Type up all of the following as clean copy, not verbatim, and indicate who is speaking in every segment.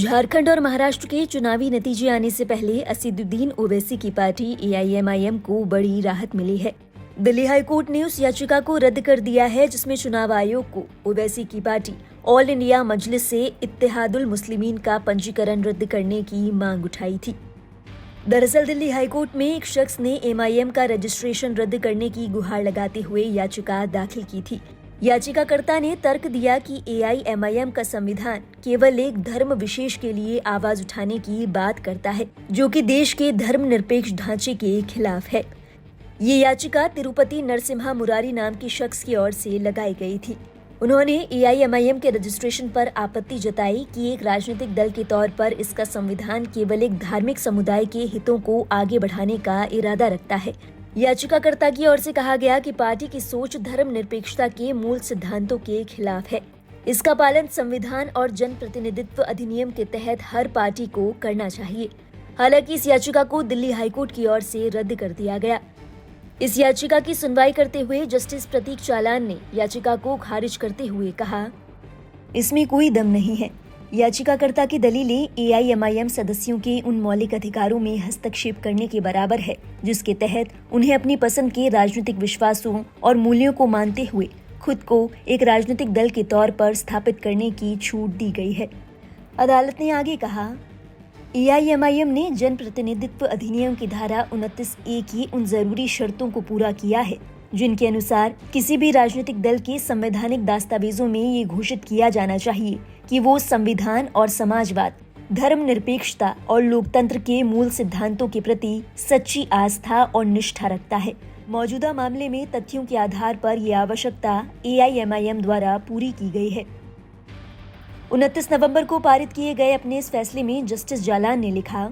Speaker 1: झारखंड और महाराष्ट्र के चुनावी नतीजे आने से पहले असदुद्दीन ओवैसी की पार्टी एआईएमआईएम को बड़ी राहत मिली है। दिल्ली हाईकोर्ट ने उस याचिका को रद्द कर दिया है जिसमें चुनाव आयोग को ओवैसी की पार्टी ऑल इंडिया मजलिस से इत्तेहादुल मुस्लिमीन का पंजीकरण रद्द करने की मांग उठाई थी। दरअसल दिल्ली हाईकोर्ट में एक शख्स ने एमआईएम का रजिस्ट्रेशन रद्द करने की गुहार लगाते हुए याचिका दाखिल की थी। याचिकाकर्ता ने तर्क दिया कि एआईएमआईएम का संविधान केवल एक धर्म विशेष के लिए आवाज उठाने की बात करता है, जो कि देश के धर्मनिरपेक्ष ढांचे के खिलाफ है। ये याचिका तिरुपति नरसिम्हा मुरारी नाम के शख्स की ओर से लगाई गई थी। उन्होंने एआईएमआईएम के रजिस्ट्रेशन पर आपत्ति जताई कि एक राजनीतिक दल के तौर पर इसका संविधान केवल एक धार्मिक समुदाय के हितों को आगे बढ़ाने का इरादा रखता है। याचिकाकर्ता की ओर से कहा गया कि पार्टी की सोच धर्मनिरपेक्षता के मूल सिद्धांतों के खिलाफ है। इसका पालन संविधान और जन प्रतिनिधित्व अधिनियम के तहत हर पार्टी को करना चाहिए। हालांकि इस याचिका को दिल्ली हाईकोर्ट की ओर से रद्द कर दिया गया। इस याचिका की सुनवाई करते हुए जस्टिस प्रतीक चालान ने याचिका को खारिज करते हुए कहा, इसमें कोई दम नहीं है। याचिकाकर्ता की दलीलें एआईएमआईएम सदस्यों के उन मौलिक अधिकारों में हस्तक्षेप करने के बराबर है जिसके तहत उन्हें अपनी पसंद के राजनीतिक विश्वासों और मूल्यों को मानते हुए खुद को एक राजनीतिक दल के तौर पर स्थापित करने की छूट दी गई है। अदालत ने आगे कहा, एआईएमआईएम ने जन प्रतिनिधित्व अधिनियम की धारा 29A की उन जरूरी शर्तों को पूरा किया है जिनके अनुसार किसी भी राजनीतिक दल के संवैधानिक दस्तावेजों में ये घोषित किया जाना चाहिए कि वो संविधान और समाजवाद, धर्मनिरपेक्षता और लोकतंत्र के मूल सिद्धांतों के प्रति सच्ची आस्था और निष्ठा रखता है। मौजूदा मामले में तथ्यों के आधार पर ये आवश्यकता एआईएमआईएम द्वारा पूरी की गई है। 29 नवंबर को पारित किए गए अपने इस फैसले में जस्टिस जालान ने लिखा,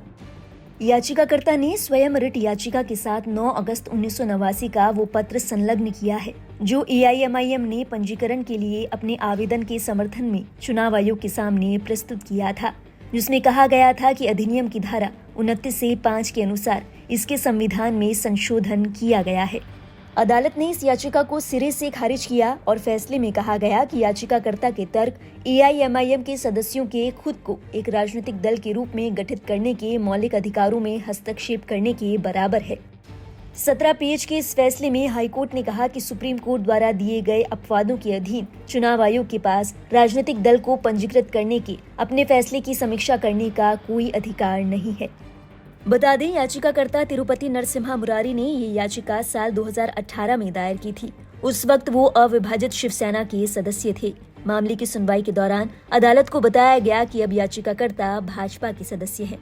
Speaker 1: याचिकाकर्ता ने स्वयं रिट याचिका के साथ 9 अगस्त 1989 का वो पत्र संलग्न किया है जो एआईएमआईएम ने पंजीकरण के लिए अपने आवेदन के समर्थन में चुनाव आयोग के सामने प्रस्तुत किया था, जिसमें कहा गया था कि अधिनियम की धारा 29(5) के अनुसार इसके संविधान में संशोधन किया गया है। अदालत ने इस याचिका को सिरे से खारिज किया और फैसले में कहा गया कि याचिकाकर्ता के तर्क एआईएमआईएम के सदस्यों के खुद को एक राजनीतिक दल के रूप में गठित करने के मौलिक अधिकारों में हस्तक्षेप करने के बराबर है। 17 पेज के इस फैसले में हाईकोर्ट ने कहा कि सुप्रीम कोर्ट द्वारा दिए गए अपवादों के अधीन चुनाव आयोग के पास राजनीतिक दल को पंजीकृत करने के अपने फैसले की समीक्षा करने का कोई अधिकार नहीं है। बता दें, याचिकाकर्ता तिरुपति नरसिम्हा मुरारी ने ये याचिका साल 2018 में दायर की थी। उस वक्त वो अविभाजित शिवसेना के सदस्य थे। मामले की सुनवाई के दौरान अदालत को बताया गया कि अब याचिकाकर्ता भाजपा के सदस्य हैं।